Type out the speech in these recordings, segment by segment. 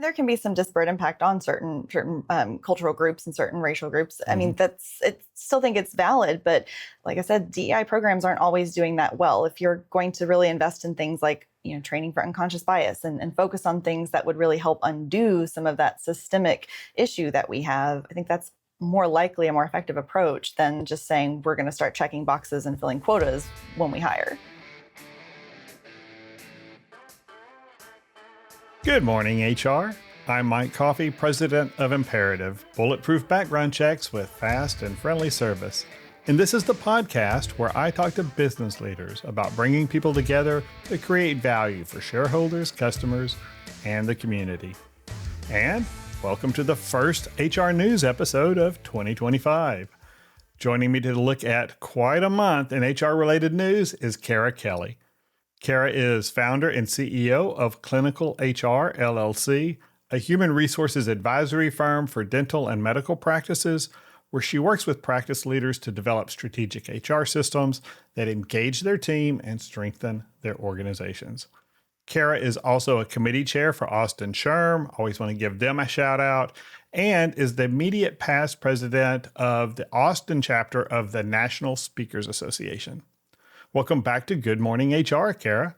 There can be some disparate impact on certain cultural groups and certain racial groups. I mean, still think it's valid, but like I said, DEI programs aren't always doing that well. If you're going to really invest in things like, training for unconscious bias and focus on things that would really help undo some of that systemic issue that we have, I think that's more likely a more effective approach than just saying we're going to start checking boxes and filling quotas when we hire. Good morning, HR. I'm Mike Coffey, president of Imperative, bulletproof background checks with fast and friendly service. And this is the podcast where I talk to business leaders about bringing people together to create value for shareholders, customers, and the community. And welcome to the first HR News episode of 2025. Joining me to look at quite a month in HR-related news is Kara Kelley. Kara is founder and CEO of Clinical HR, LLC, a human resources advisory firm for dental and medical practices, where she works with practice leaders to develop strategic HR systems that engage their team and strengthen their organizations. Kara is also a committee chair for Austin SHRM, always want to give them a shout out, and is the immediate past president of the Austin chapter of the National Speakers Association. Welcome back to Good Morning HR, Kara.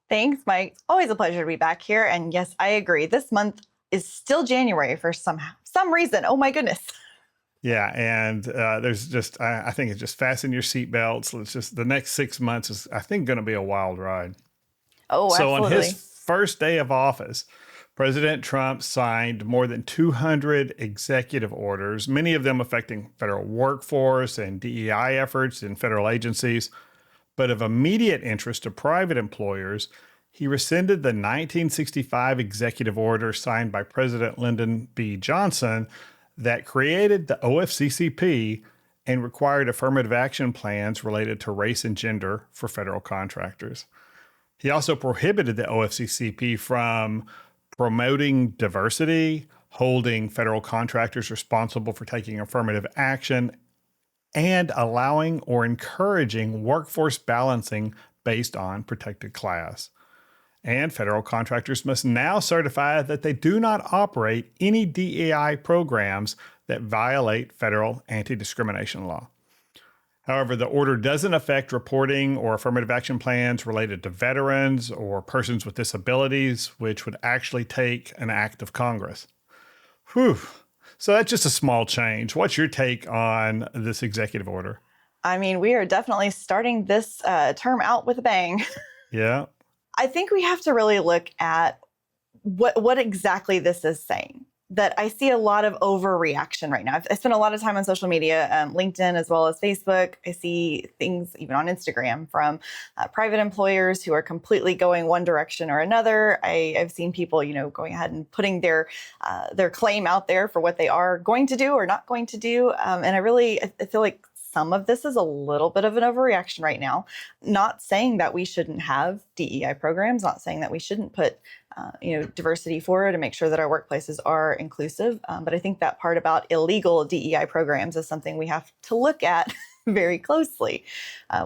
Thanks, Mike. It's always a pleasure to be back here. And yes, I agree. This month is still January for some reason. Oh my goodness. Yeah, and there's just, I think it's just fasten your seatbelts. It's just the next 6 months is, I think, going to be a wild ride. Oh, so absolutely. On his first day of office, President Trump signed more than 200 executive orders, many of them affecting federal workforce and DEI efforts in federal agencies. But of immediate interest to private employers, he rescinded the 1965 executive order signed by President Lyndon B. Johnson that created the OFCCP and required affirmative action plans related to race and gender for federal contractors. He also prohibited the OFCCP from promoting diversity, holding federal contractors responsible for taking affirmative action, and allowing or encouraging workforce balancing based on protected class. And federal contractors must now certify that they do not operate any DEI programs that violate federal anti-discrimination law. However, the order doesn't affect reporting or affirmative action plans related to veterans or persons with disabilities, which would actually take an act of Congress. Whew. So that's just a small change. What's your take on this executive order? I mean, we are definitely starting this term out with a bang. Yeah. I think we have to really look at what exactly this is saying. That I see a lot of overreaction right now. I spend a lot of time on social media, LinkedIn as well as Facebook. I see things even on Instagram from private employers who are completely going one direction or another. I've seen people, going ahead and putting their claim out there for what they are going to do or not going to do. And I feel like some of this is a little bit of an overreaction right now. Not saying that we shouldn't have DEI programs, not saying that we shouldn't put diversity forward and make sure that our workplaces are inclusive. But I think that part about illegal DEI programs is something we have to look at very closely.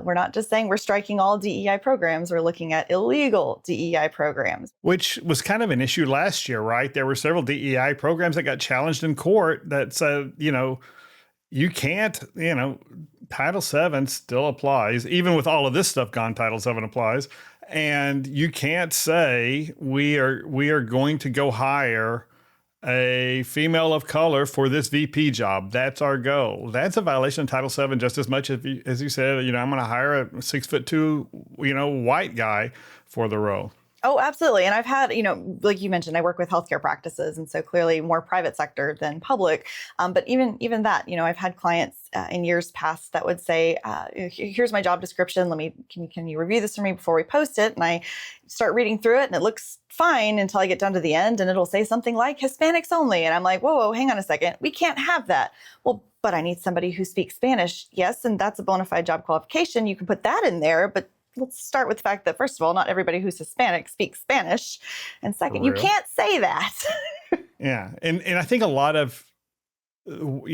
We're not just saying we're striking all DEI programs, we're looking at illegal DEI programs. Which was kind of an issue last year, right? There were several DEI programs that got challenged in court that said, you can't, Title VII still applies. Even with all of this stuff gone, Title VII applies. And you can't say we are going to go hire a female of color for this VP job. That's our goal. That's a violation of Title VII just as much as you said, I'm going to hire a 6'2", white guy for the role. Oh, absolutely. And I've had, like you mentioned, I work with healthcare practices, and so clearly more private sector than public. But even that, I've had clients in years past that would say, here's my job description. Can you review this for me before we post it? And I start reading through it and it looks fine until I get down to the end and it'll say something like Hispanics only. And I'm like, whoa, hang on a second. We can't have that. Well, but I need somebody who speaks Spanish. Yes. And that's a bona fide job qualification. You can put that in there, but let's start with the fact that, first of all, not everybody who's Hispanic speaks Spanish. And second, you can't say that. Yeah. And I think a lot of, and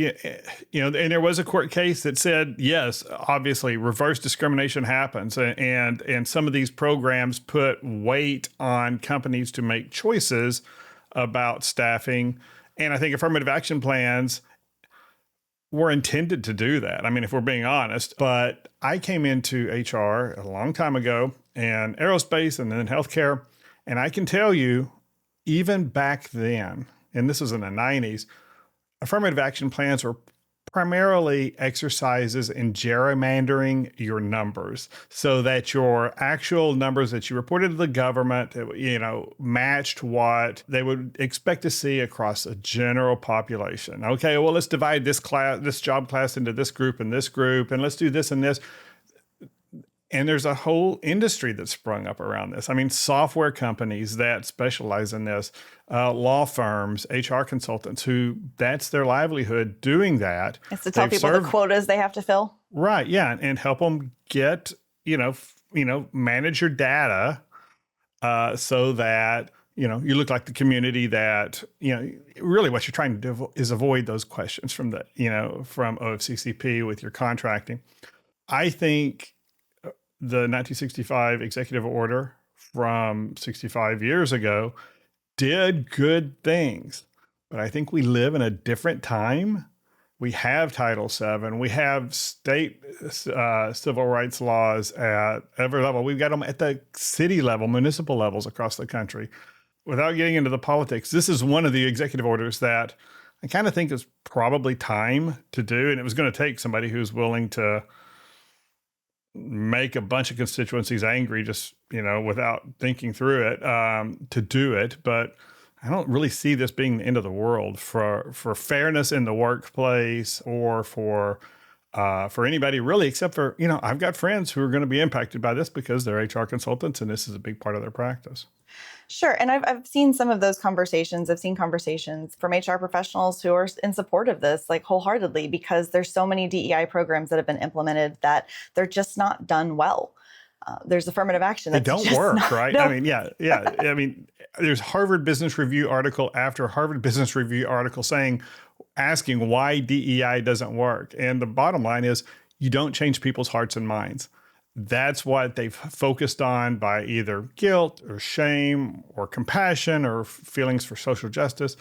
there was a court case that said, yes, obviously reverse discrimination happens. And some of these programs put weight on companies to make choices about staffing. And I think affirmative action plans were intended to do that. I mean, if we're being honest, but I came into HR a long time ago and aerospace and then healthcare. And I can tell you, even back then, and this was in the 90s, affirmative action plans were primarily exercises in gerrymandering your numbers so that your actual numbers that you reported to the government, matched what they would expect to see across a general population. Okay, well, let's divide this job class into this group, and let's do this and this. And there's a whole industry that's sprung up around this. I mean, software companies that specialize in this, law firms, HR consultants who that's their livelihood doing that. It's to tell people the quotas they have to fill. Right. Yeah. And help them get, manage your data so that, you look like the community that, really what you're trying to do is avoid those questions from from OFCCP with your contracting. I think the 1965 executive order from 65 years ago did good things, but I think we live in a different time. We have Title VII. We have state civil rights laws at every level. We've got them at the city level, municipal levels across the country. Without getting into the politics, this is one of the executive orders that I kind of think is probably time to do, and it was going to take somebody who's willing to make a bunch of constituencies angry just, without thinking through it, to do it. But I don't really see this being the end of the world for fairness in the workplace or for anybody really, except for, I've got friends who are going to be impacted by this because they're HR consultants and this is a big part of their practice. Sure. And I've seen some of those conversations. I've seen conversations from HR professionals who are in support of this, like wholeheartedly, because there's so many DEI programs that have been implemented that they're just not done well. There's affirmative action. They don't work, right? No. I mean, yeah. I mean, there's Harvard Business Review article after Harvard Business Review article asking why DEI doesn't work. And the bottom line is you don't change people's hearts and minds. That's what they've focused on by either guilt or shame or compassion or feelings for social justice.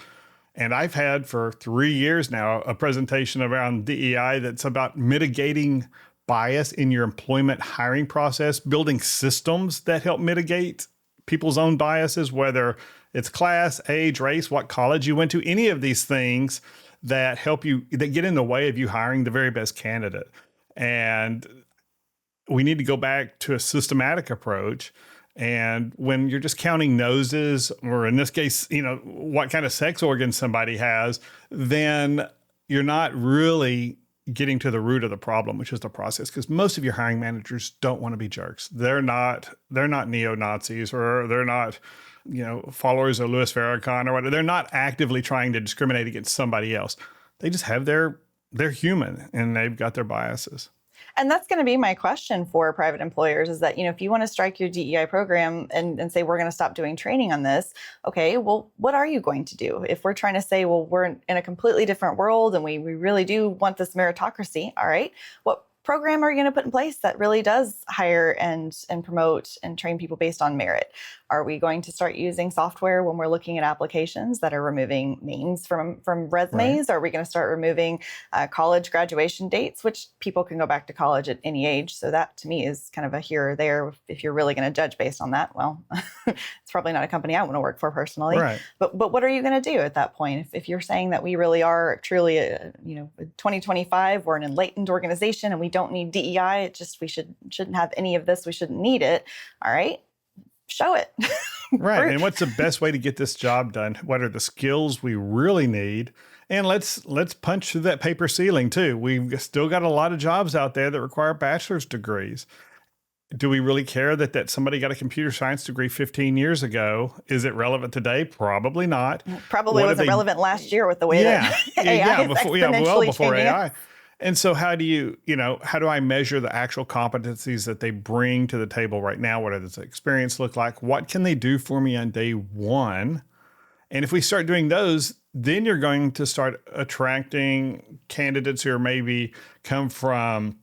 And I've had for 3 years now a presentation around DEI that's about mitigating bias in your employment hiring process, building systems that help mitigate people's own biases, whether it's class, age, race, what college you went to, any of these things that that get in the way of you hiring the very best candidate. And we need to go back to a systematic approach. And when you're just counting noses, or in this case, what kind of sex organ somebody has, then you're not really getting to the root of the problem, which is the process. Because most of your hiring managers don't want to be jerks. They're not neo-Nazis, or they're not, followers of Louis Farrakhan or whatever. They're not actively trying to discriminate against somebody else. They just have they're human and they've got their biases. And that's going to be my question for private employers is that, if you want to strike your DEI program and say, we're going to stop doing training on this, okay, well, what are you going to do? If we're trying to say, well, we're in a completely different world and we really do want this meritocracy, all right, what program are you going to put in place that really does hire and promote and train people based on merit? Are we going to start using software when we're looking at applications that are removing names from resumes? Right. Are we going to start removing college graduation dates, which people can go back to college at any age? So that to me is kind of a here or there. If you're really going to judge based on that, well, it's probably not a company I want to work for personally. Right. But what are you going to do at that point? If you're saying that we really are truly, 2025, we're an enlightened organization and we don't need DEI, we shouldn't have any of this. We shouldn't need it. All right. Show it. Right. And what's the best way to get this job done? What are the skills we really need? And let's punch through that paper ceiling too. We've still got a lot of jobs out there that require bachelor's degrees. Do we really care that somebody got a computer science degree 15 years ago? Is it relevant today? Probably not. Probably wasn't relevant last year with the way that AI is well before AI. It. And so how do I measure the actual competencies that they bring to the table right now? What does the experience look like? What can they do for me on day one? And if we start doing those, then you're going to start attracting candidates who are maybe come from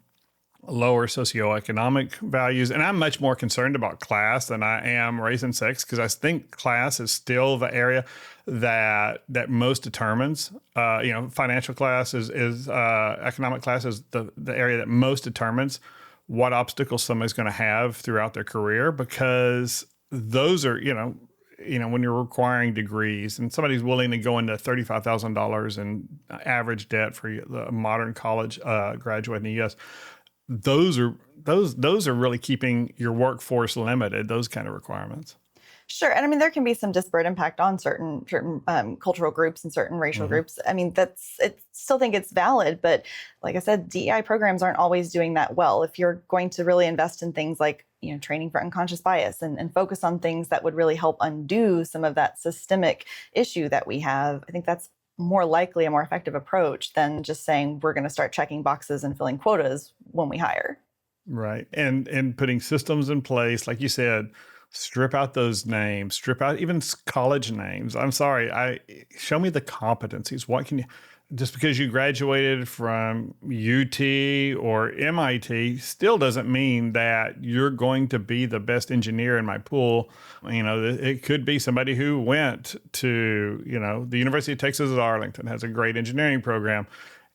lower socioeconomic values. And I'm much more concerned about class than I am race and sex, because I think class is still the area that most determines. Financial class is economic class is the area that most determines what obstacles somebody's going to have throughout their career, because those are, when you're requiring degrees and somebody's willing to go into $35,000 in average debt for the modern college graduate in the U.S., those are really keeping your workforce limited, those kind of requirements. Sure. And I mean, there can be some disparate impact on certain cultural groups and certain racial groups. I mean, still think it's valid. But like I said, DEI programs aren't always doing that well. If you're going to really invest in things like, training for unconscious bias and focus on things that would really help undo some of that systemic issue that we have, I think that's more likely a more effective approach than just saying we're going to start checking boxes and filling quotas when we hire. Right. And putting systems in place, like you said, strip out those names, strip out even college names. I'm sorry. Show me the competencies. What can you, just because you graduated from UT or MIT still doesn't mean that you're going to be the best engineer in my pool. It could be somebody who went to, the University of Texas at Arlington has a great engineering program.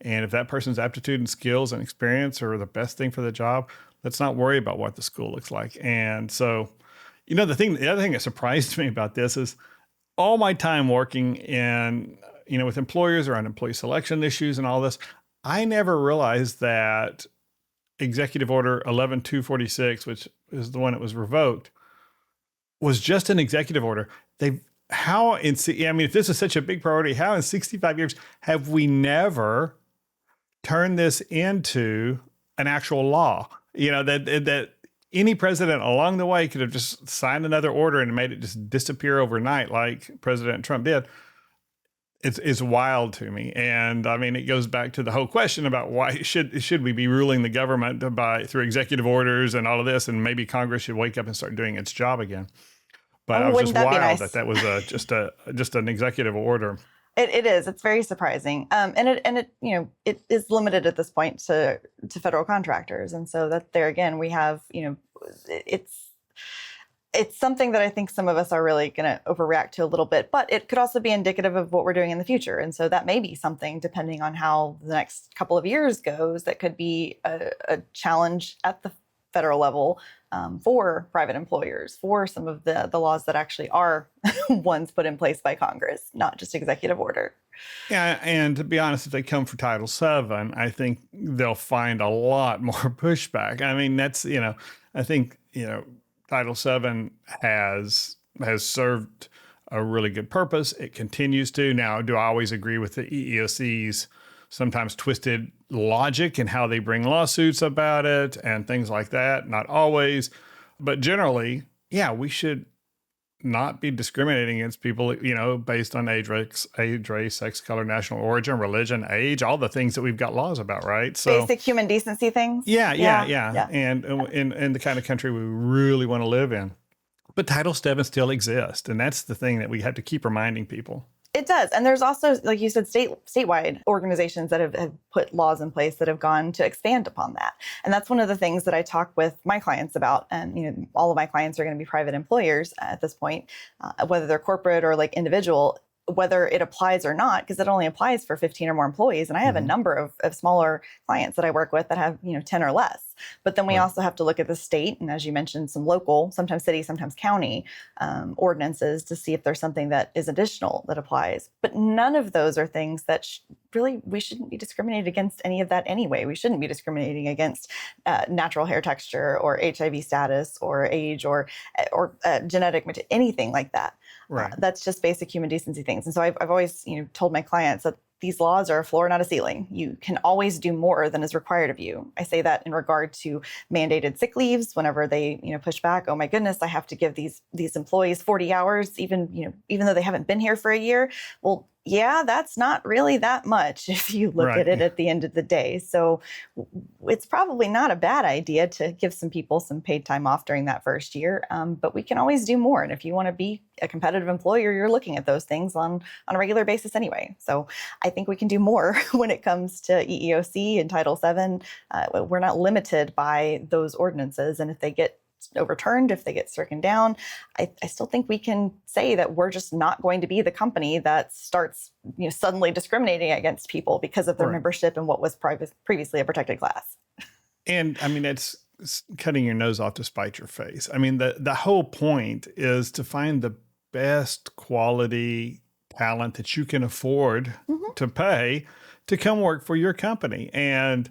And if that person's aptitude and skills and experience are the best thing for the job, let's not worry about what the school looks like. And so, the other thing that surprised me about this is all my time working in, with employers or on employee selection issues and all this, I never realized that Executive Order 11246, which is the one that was revoked, was just an executive order. If this is such a big priority, how in 65 years have we never turned this into an actual law? That any president along the way could have just signed another order and made it just disappear overnight like President Trump did. It's wild to me. And I mean, it goes back to the whole question about why should we be ruling the government through executive orders and all of this, and maybe Congress should wake up and start doing its job again. But I was just wild that was just an executive order. It is. It's very surprising. And it is limited at this point to federal contractors. And so that there again, we have, it's something that I think some of us are really going to overreact to a little bit, but it could also be indicative of what we're doing in the future. And so that may be something, depending on how the next couple of years goes, that could be a challenge at the federal level for private employers, for some of the laws that actually are ones put in place by Congress, not just executive order. Yeah, and to be honest, if they come for Title VII, I think they'll find a lot more pushback. I mean, I think Title VII has served a really good purpose. It continues to. Now, do I always agree with the EEOC's sometimes twisted logic and how they bring lawsuits about it and things like that? Not always. But generally, yeah, we should not be discriminating against people, based on age, race, sex, color, national origin, religion, age, all the things that we've got laws about, right? So basic human decency things. Yeah. And in the kind of country we really want to live in. But Title VII still exists. And that's the thing that we have to keep reminding people. It does. And there's also, like you said, statewide organizations that have put laws in place that have gone to expand upon that. And that's one of the things that I talk with my clients about. And, all of my clients are going to be private employers at this point, whether they're corporate or like individual, whether it applies or not, because it only applies for 15 or more employees. And I have a number of smaller clients that I work with that have, 10 or less. But then we also have to look at the state, and as you mentioned, some local, sometimes city, sometimes county ordinances to see if there's something that is additional that applies. But none of those are things that really, we shouldn't be discriminated against any of that anyway. We shouldn't be discriminating against natural hair texture or HIV status or age or genetic material, anything like that. Right. That's just basic human decency things. And so I've always, told my clients that these laws are a floor, not a ceiling. You can always do more than is required of you. I say that in regard to mandated sick leaves. Whenever they, push back, oh my goodness, I have to give these employees 40 hours, even though they haven't been here for a year. Well, yeah, that's not really that much if you look at it Right. at the end of the day. So it's probably not a bad idea to give some people some paid time off during that first year. But we can always do more. And if you want to be a competitive employer, you're looking at those things on a regular basis anyway. So I think we can do more when it comes to EEOC and Title VII. We're not limited by those ordinances. And if they get overturned, if they get stricken down, I still think we can say that we're just not going to be the company that starts suddenly discriminating against people because of their Right. membership in what was previously a protected class. And I mean, it's cutting your nose off to spite your face. I mean, the whole point is to find the best quality talent that you can afford Mhm. to pay to come work for your company. And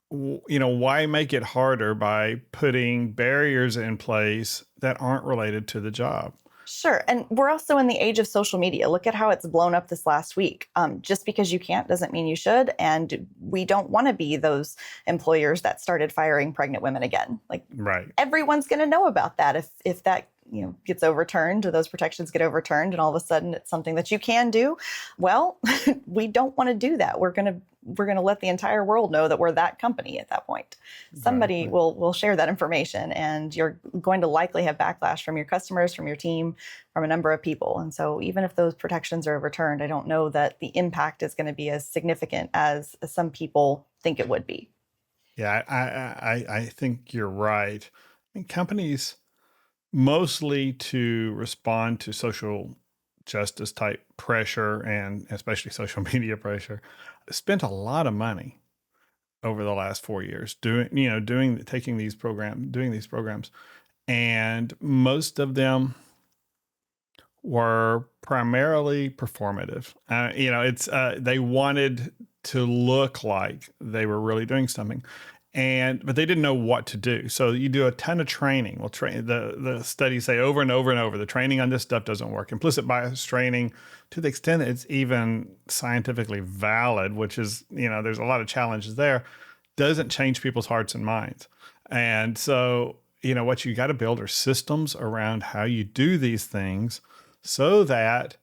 why make it harder by putting barriers in place that aren't related to the job? Sure. And we're also in the age of social media. Look at how it's blown up this last week. Just because you can't doesn't mean you should. And we don't want to be those employers that started firing pregnant women again. Like Right. everyone's going to know about that if that gets overturned or those protections get overturned and all of a sudden it's something that you can do. Well, we don't want to do that. We're going to let the entire world know that we're that company at that point. Somebody Right. will share that information, and you're going to likely have backlash from your customers, from your team, from a number of people. And so even if those protections are overturned, I don't know that the impact is going to be as significant as some people think it would be. Yeah, I think you're right. I mean, companies, mostly to respond to social justice type pressure and especially social media pressure, spent a lot of money over the last 4 years doing these programs. And most of them were primarily performative. They wanted to look like they were really doing something, but they didn't know what to do. So you do a ton of training. Well, the studies say over and over and over, the training on this stuff doesn't work. Implicit bias training, to the extent that it's even scientifically valid, which is, there's a lot of challenges there, doesn't change people's hearts and minds. And so, what you got to build are systems around how you do these things so that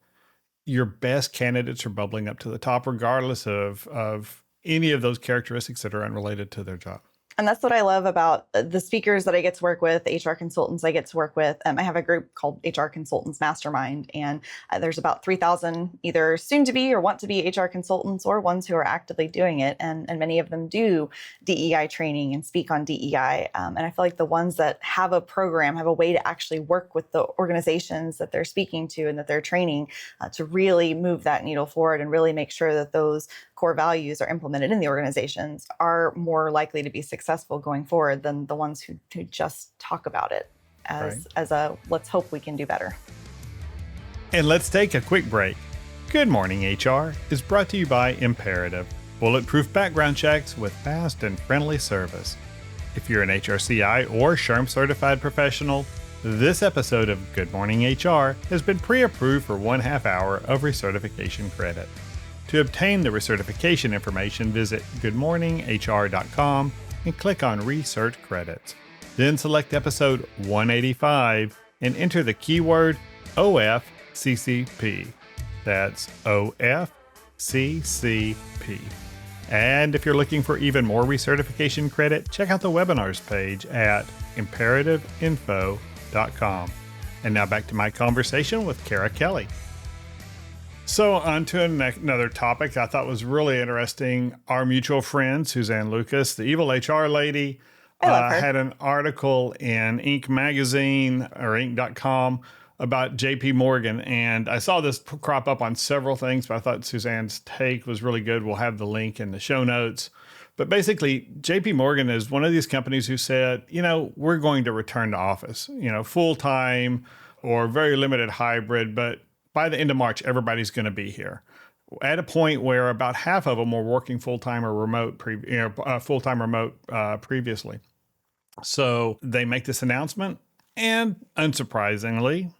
your best candidates are bubbling up to the top, regardless of any of those characteristics that are unrelated to their job. And that's what I love about the speakers that I get to work with, HR consultants I get to work with. I have a group called HR Consultants Mastermind, and there's about 3,000 either soon to be or want to be HR consultants or ones who are actively doing it. And many of them do DEI training and speak on DEI. And I feel like the ones that have a program, have a way to actually work with the organizations that they're speaking to and that they're training to really move that needle forward and really make sure that those core values are implemented in the organizations are more likely to be successful going forward than the ones who just talk about it as a let's hope we can do better. And let's take a quick break. Good Morning HR is brought to you by Imperative, bulletproof background checks with fast and friendly service. If you're an HRCI or SHRM certified professional, this episode of Good Morning HR has been pre-approved for 1/2 hour of recertification credit. To obtain the recertification information, visit goodmorninghr.com and click on Recert Credits. Then select episode 185 and enter the keyword OFCCP. That's OFCCP. And if you're looking for even more recertification credit, check out the webinars page at imperativeinfo.com. And now back to my conversation with Kara Kelley. So on to another topic I thought was really interesting. Our mutual friend, Suzanne Lucas, the evil HR lady, had an article in Inc. magazine or Inc.com about JP Morgan. And I saw this crop up on several things, but I thought Suzanne's take was really good. We'll have the link in the show notes. But basically, JP Morgan is one of these companies who said, we're going to return to office, full-time or very limited hybrid, but by the end of March, everybody's going to be here. At a point where about half of them were working full-time or remote, full-time remote previously. So they make this announcement, and unsurprisingly,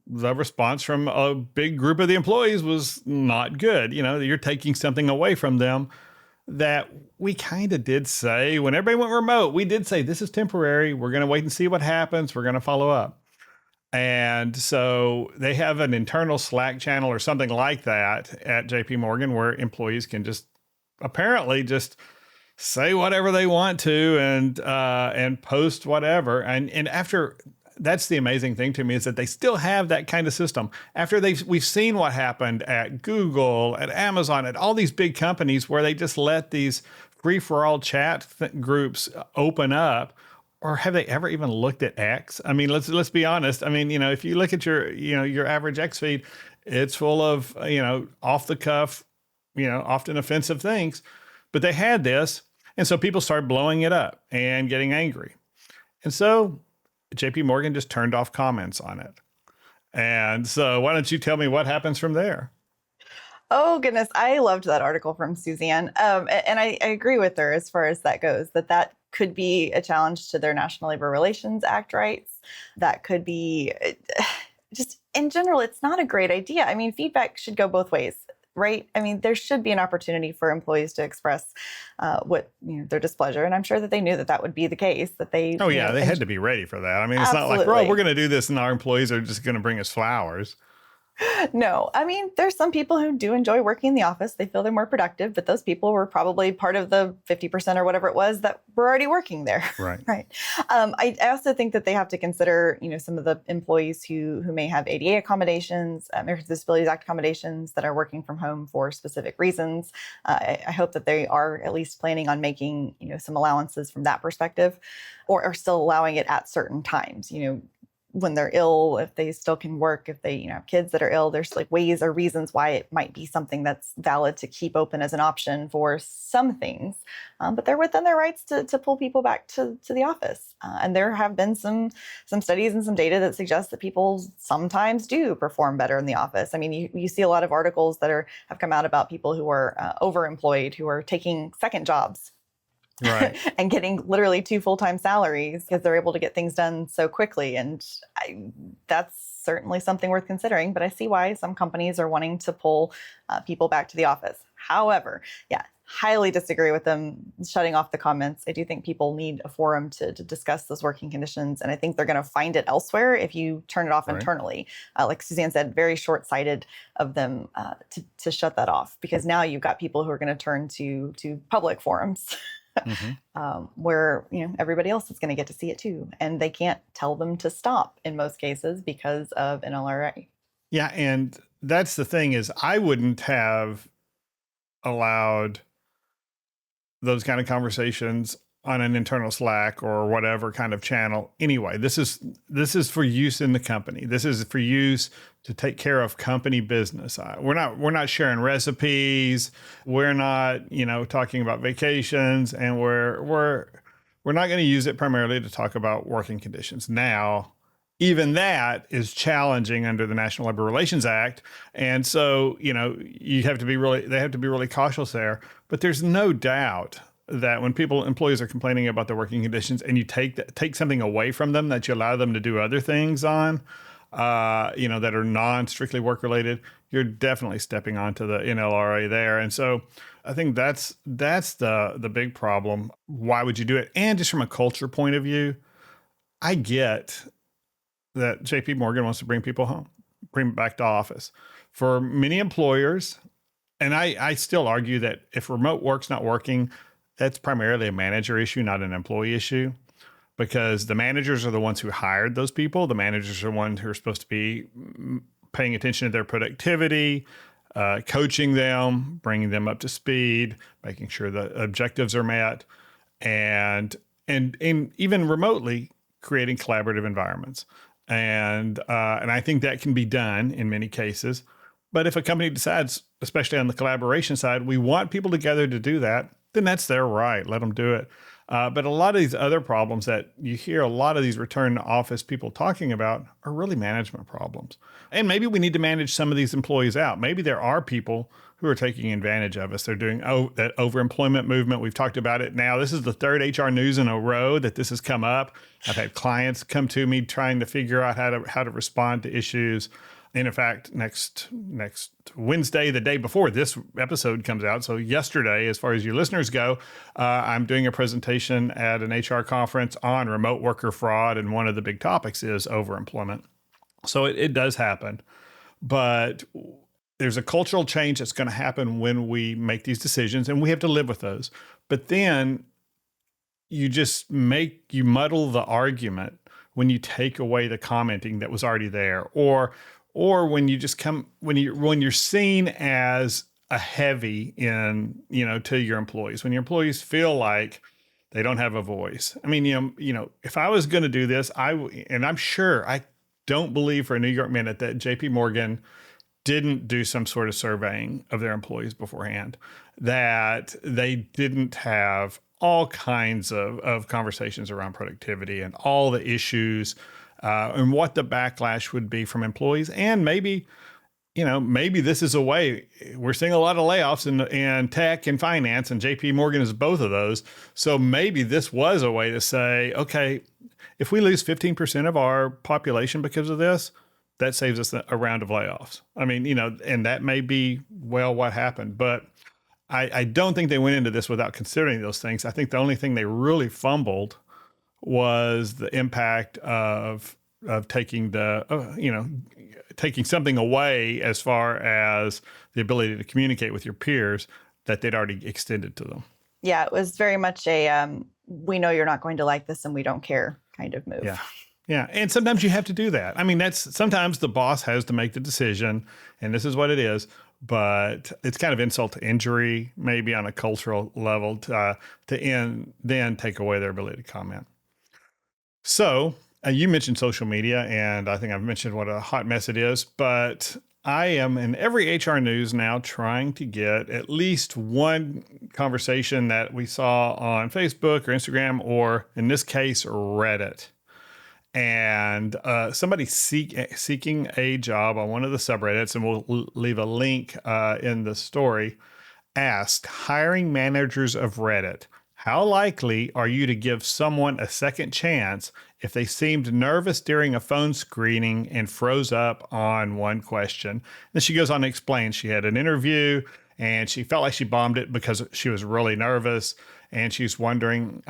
the response from a big group of the employees was not good. You're taking something away from them that we kind of did say when everybody went remote. We did say this is temporary. We're going to wait and see what happens. We're going to follow up. And so they have an internal Slack channel or something like that at JP Morgan where employees can just apparently just say whatever they want to and post whatever. And after that's the amazing thing to me is that they still have that kind of system. After we've seen what happened at Google, at Amazon, at all these big companies where they just let these free-for-all chat groups open up. Or have they ever even looked at X? I mean, let's be honest. I mean, if you look at your average X feed, it's full of, off the cuff, often offensive things. But they had this, and so people started blowing it up and getting angry. And so JP Morgan just turned off comments on it. And so why don't you tell me what happens from there? Oh, goodness. I loved that article from Suzanne. And I agree with her as far as that goes, that could be a challenge to their National Labor Relations Act rights. That could be just in general, it's not a great idea. I mean, feedback should go both ways, right? I mean, there should be an opportunity for employees to express their displeasure. And I'm sure that they knew that would be the case, that they. Oh, yeah, they had to be ready for that. I mean, it's not like, we're going to do this and our employees are just going to bring us flowers. No, I mean, there's some people who do enjoy working in the office. They feel they're more productive, but those people were probably part of the 50% or whatever it was that were already working there. Right. Right. I also think that they have to consider, some of the employees who may have ADA accommodations, Americans with Disabilities Act accommodations that are working from home for specific reasons. I hope that they are at least planning on making, some allowances from that perspective, or still allowing it at certain times, when they're ill, if they still can work, if they, have kids that are ill, there's like ways or reasons why it might be something that's valid to keep open as an option for some things. But they're within their rights to pull people back to the office. And there have been some studies and some data that suggest that people sometimes do perform better in the office. I mean, you see a lot of articles that have come out about people who are overemployed, who are taking second jobs. Right. And getting literally 2 full-time salaries because they're able to get things done so quickly. And that's certainly something worth considering. But I see why some companies are wanting to pull people back to the office. However, highly disagree with them shutting off the comments. I do think people need a forum to discuss those working conditions. And I think they're going to find it elsewhere if you turn it off internally. Like Suzanne said, very short-sighted of them to shut that off, because now you've got people who are going to turn to public forums. Where everybody else is going to get to see it too, and they can't tell them to stop in most cases because of NLRA. Yeah, and that's the thing is, I wouldn't have allowed those kind of conversations on an internal Slack or whatever kind of channel anyway. This is for use in the company. This is for use to take care of company business. We're not sharing recipes. We're not, talking about vacations, and we're not going to use it primarily to talk about working conditions. Now, even that is challenging under the National Labor Relations Act. And so, they have to be really cautious there. But there's no doubt that when employees are complaining about their working conditions and you take something away from them that you allow them to do other things on, that are non-strictly work related, you're definitely stepping onto the NLRA there. And so I think that's the big problem. Why would you do it? And just from a culture point of view, I get that JP Morgan wants to bring people home, bring back to office. For many employers, and I still argue that if remote work's not working, that's primarily a manager issue, not an employee issue, because the managers are the ones who hired those people. The managers are the ones who are supposed to be paying attention to their productivity, coaching them, bringing them up to speed, making sure the objectives are met, and even remotely creating collaborative environments. And I think that can be done in many cases. But if a company decides, especially on the collaboration side, we want people together to do that, then that's their right. Let them do it. But a lot of these other problems that you hear a lot of these return to office people talking about are really management problems. And maybe we need to manage some of these employees out. Maybe there are people who are taking advantage of us. They're doing that overemployment movement. We've talked about it now. This is the third HR News in a row that this has come up. I've had clients come to me trying to figure out how to respond to issues. And in fact, next Wednesday, the day before this episode comes out, so yesterday, as far as you listeners go, I'm doing a presentation at an HR conference on remote worker fraud, and one of the big topics is overemployment. So it does happen. But there's a cultural change that's going to happen when we make these decisions, and we have to live with those. But then you muddle the argument when you take away the commenting that was already there, or when you're seen as a heavy to your employees, when your employees feel like they don't have a voice. I mean, if I was going to do this, and I'm sure, I don't believe for a New York minute that JP Morgan didn't do some sort of surveying of their employees beforehand, that they didn't have all kinds of conversations around productivity and all the issues and what the backlash would be from employees. And maybe this is a way. We're seeing a lot of layoffs in tech and finance, and JP Morgan is both of those. So maybe this was a way to say, okay, if we lose 15% of our population because of this, that saves us a round of layoffs. I mean, and that may be, what happened. But I don't think they went into this without considering those things. I think the only thing they really fumbled was the impact of taking taking something away as far as the ability to communicate with your peers that they'd already extended to them. Yeah, it was very much a we know you're not going to like this and we don't care kind of move. Yeah. Yeah. And sometimes you have to do that. I mean, sometimes the boss has to make the decision, and this is what it is, but it's kind of insult to injury, maybe on a cultural level, to then take away their ability to comment. So you mentioned social media, and I think I've mentioned what a hot mess it is, but I am in every HR news now trying to get at least one conversation that we saw on Facebook or Instagram, or in this case, Reddit. And somebody seeking a job on one of the subreddits, and we'll leave a link in the story, asked hiring managers of Reddit, how likely are you to give someone a second chance if they seemed nervous during a phone screening and froze up on one question? Then she goes on to explain she had an interview and she felt like she bombed it because she was really nervous, and she's wondering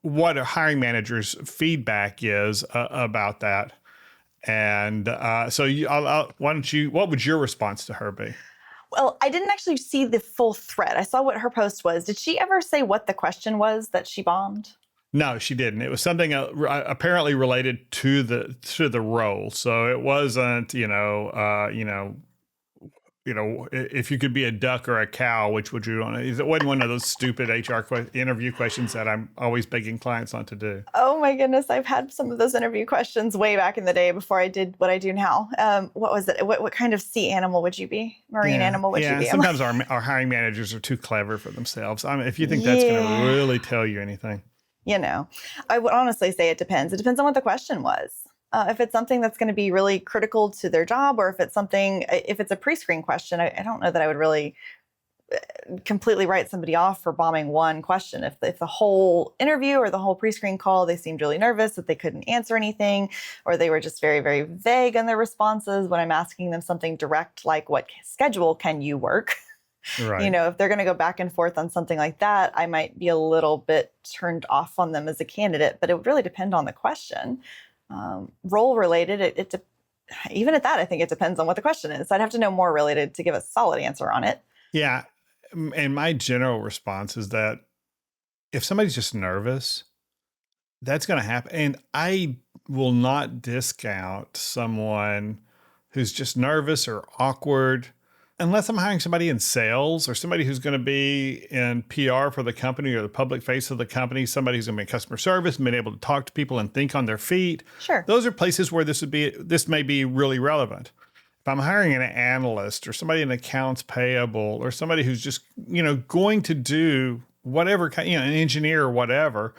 what a hiring manager's feedback is about that. And what would your response to her be? Well, I didn't actually see the full thread. I saw what her post was. Did she ever say what the question was that she bombed? No, she didn't. It was something apparently related to the role. So it wasn't, if you could be a duck or a cow, which would you want to? It wasn't one of those stupid HR interview questions that I'm always begging clients not to do. Oh my goodness, I've had some of those interview questions way back in the day before I did what I do now. What was it? What kind of sea animal would you be? Marine animal would you be? Sometimes our hiring managers are too clever for themselves. I mean, if you think that's going to really tell you anything. I would honestly say it depends. It depends on what the question was. If it's something that's going to be really critical to their job, or if it's a pre-screen question, I don't know that I would really completely write somebody off for bombing one question. If the whole interview or the whole pre-screen call, they seemed really nervous that they couldn't answer anything, or they were just very, very vague in their responses when I'm asking them something direct, like what schedule can you work? Right. If they're going to go back and forth on something like that, I might be a little bit turned off on them as a candidate, but it would really depend on the question. Role related, even at that, I think it depends on what the question is. I'd have to know more related to give a solid answer on it. Yeah. And my general response is that if somebody's just nervous, that's going to happen. And I will not discount someone who's just nervous or awkward, unless I'm hiring somebody in sales or somebody who's going to be in PR for the company or the public face of the company, somebody who's going to be in customer service and being able to talk to people and think on their feet. Sure. Those are places where this may be really relevant. If I'm hiring an analyst or somebody in accounts payable or somebody who's just, going to do whatever, an engineer or whatever,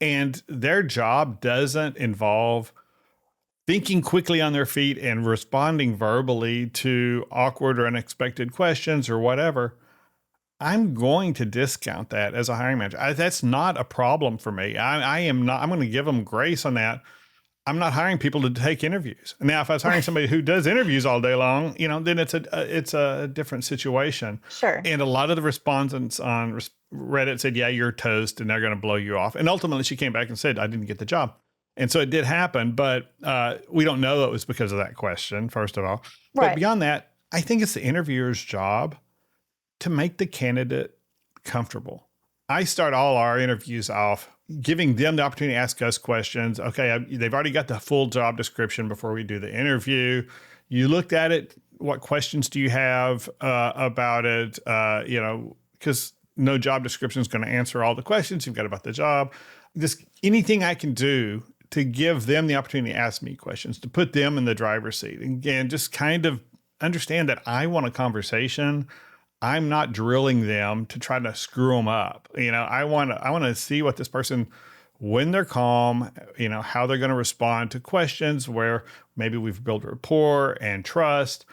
and their job doesn't involve thinking quickly on their feet and responding verbally to awkward or unexpected questions or whatever, I'm going to discount that as a hiring manager. That's not a problem for me. I'm going to give them grace on that. I'm not hiring people to take interviews. Now, if I was hiring somebody who does interviews all day long, then it's a different situation. Sure. And a lot of the respondents on Reddit said, yeah, you're toast, and they're going to blow you off. And ultimately, she came back and said, I didn't get the job. And so it did happen, but we don't know it was because of that question, first of all. But Right. beyond that, I think it's the interviewer's job to make the candidate comfortable. I start all our interviews off giving them the opportunity to ask us questions. Okay, they've already got the full job description before we do the interview. You looked at it. What questions do you have about it? Because no job description is going to answer all the questions you've got about the job. Just anything I can do to give them the opportunity to ask me questions, to put them in the driver's seat. And again, just kind of understand that I want a conversation. I'm not drilling them to try to screw them up. I want to see what this person, when they're calm, how they're going to respond to questions where maybe we've built rapport and trust.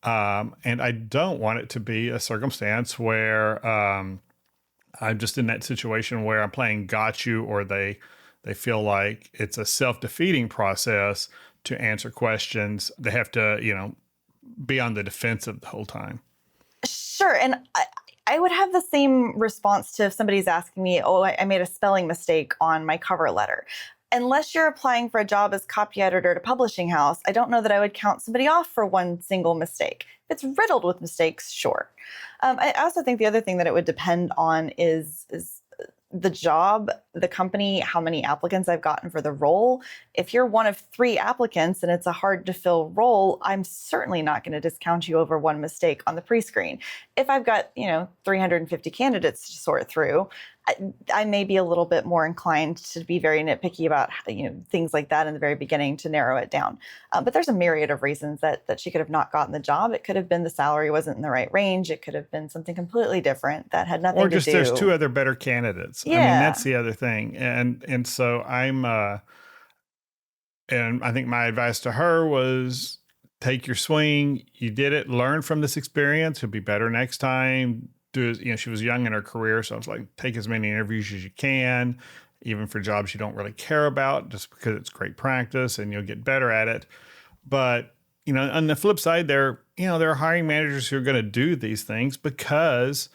And I don't want it to be a circumstance where I'm just in that situation where I'm playing got you, or they feel like it's a self-defeating process to answer questions. They have to, be on the defensive the whole time. Sure. And I would have the same response to if somebody's asking me, I made a spelling mistake on my cover letter. Unless you're applying for a job as copy editor at a publishing house, I don't know that I would count somebody off for one single mistake. If it's riddled with mistakes, sure. I also think the other thing that it would depend on is the job, the company, how many applicants I've gotten for the role. If you're one of 3 applicants and it's a hard to fill role, I'm certainly not going to discount you over one mistake on the pre-screen. If I've got, 350 candidates to sort through, I may be a little bit more inclined to be very nitpicky about, things like that in the very beginning to narrow it down. But there's a myriad of reasons that she could have not gotten the job. It could have been the salary wasn't in the right range. It could have been something completely different that had nothing to do. Or just there's 2 other better candidates. Yeah. I mean, that's the other thing. And so and I think my advice to her was take your swing. You did it. Learn from this experience. You'll be better next time. She was young in her career. So I was like, take as many interviews as you can, even for jobs you don't really care about, just because it's great practice and you'll get better at it. But, on the flip side, there are hiring managers who are going to do these things because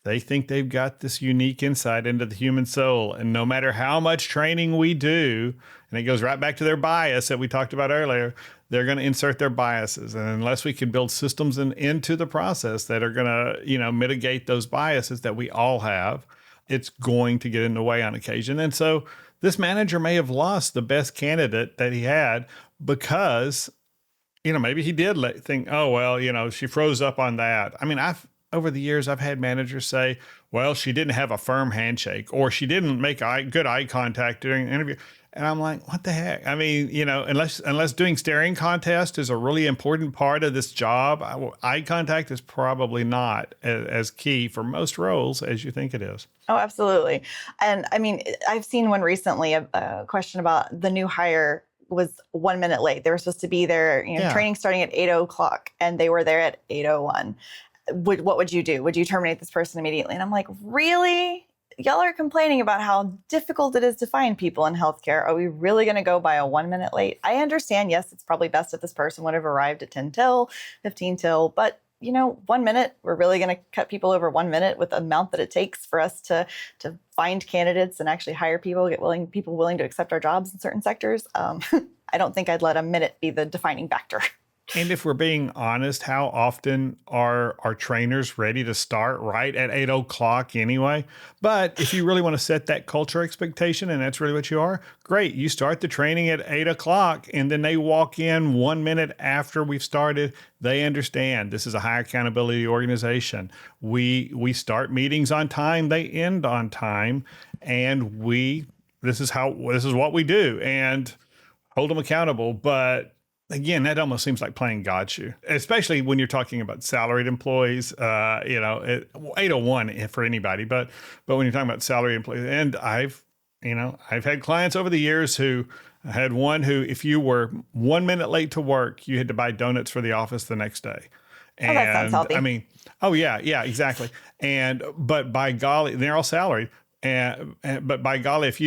they think they've got this unique insight into the human soul. And no matter how much training we do, and it goes right back to their bias that we talked about earlier, they're going to insert their biases. And unless we can build systems into the process that are going to, mitigate those biases that we all have, it's going to get in the way on occasion. And so this manager may have lost the best candidate that he had because, maybe he did think, oh, well, she froze up on that. I mean, over the years, I've had managers say, well, she didn't have a firm handshake, or she didn't make good eye contact during the interview. And I'm like, what the heck? I mean, unless doing staring contest is a really important part of this job, eye contact is probably not as key for most roles as you think it is. Oh, absolutely. And I mean, I've seen one recently, a question about the new hire was 1 minute late. They were supposed to be there, training starting at 8:00, and they were there at 8:01. What would you do? Would you terminate this person immediately? And I'm like, really? Y'all are complaining about how difficult it is to find people in healthcare. Are we really going to go by a 1 minute late? I understand, yes, it's probably best if this person would have arrived at 10 till, 15 till, but 1 minute, we're really going to cut people over 1 minute with the amount that it takes for us to find candidates and actually hire people, people willing to accept our jobs in certain sectors. I don't think I'd let a minute be the defining factor. And if we're being honest, how often are our trainers ready to start right at 8:00 anyway? But if you really want to set that culture expectation, and that's really what you are, great. You start the training at 8:00, and then they walk in 1 minute after we've started. They understand this is a high accountability organization. We start meetings on time. They end on time, and this is what we do, and hold them accountable. But again, that almost seems like playing gotcha, especially when you're talking about salaried employees, 801 for anybody. But when you're talking about salaried employees, and I've had clients over the years who I had one who, if you were 1 minute late to work, you had to buy donuts for the office the next day. And that sounds healthy. I mean, yeah, exactly. But by golly, they're all salaried. But by golly, if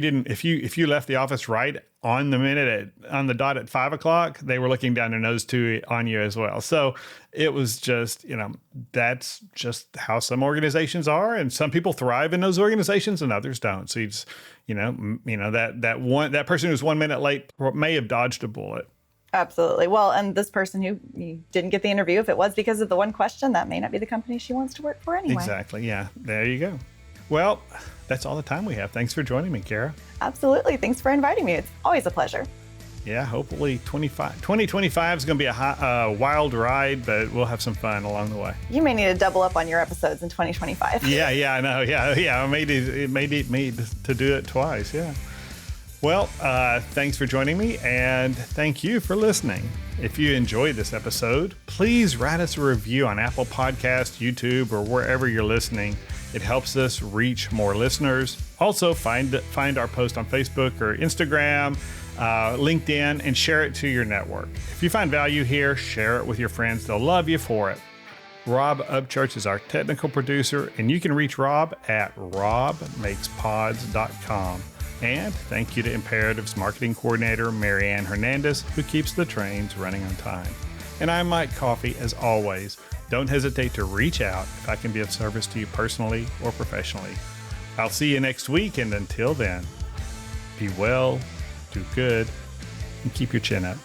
you left the office right on the dot at 5 o'clock, they were looking down their nose on you as well. So it was just, that's just how some organizations are, and some people thrive in those organizations and others don't. So it's, that person who's 1 minute late may have dodged a bullet. Absolutely. Well, and this person who didn't get the interview, if it was because of the one question, that may not be the company she wants to work for anyway. Exactly. Yeah. There you go. Well, that's all the time we have. Thanks for joining me, Kara. Absolutely. Thanks for inviting me. It's always a pleasure. Yeah, hopefully 2025 is going to be a wild ride, but we'll have some fun along the way. You may need to double up on your episodes in 2025. Yeah, I know. Yeah. It may need me to do it twice. Yeah. Well, thanks for joining me, and thank you for listening. If you enjoyed this episode, please write us a review on Apple Podcasts, YouTube, or wherever you're listening. It helps us reach more listeners. Also, find our post on Facebook or Instagram, LinkedIn, and share it to your network. If you find value here, share it with your friends. They'll love you for it. Rob Upchurch is our technical producer, and you can reach Rob at robmakespods.com. And thank you to Imperative's marketing coordinator, Marianne Hernandez, who keeps the trains running on time. And I'm Mike Coffey, as always. Don't hesitate to reach out if I can be of service to you personally or professionally. I'll see you next week, and until then, be well, do good, and keep your chin up.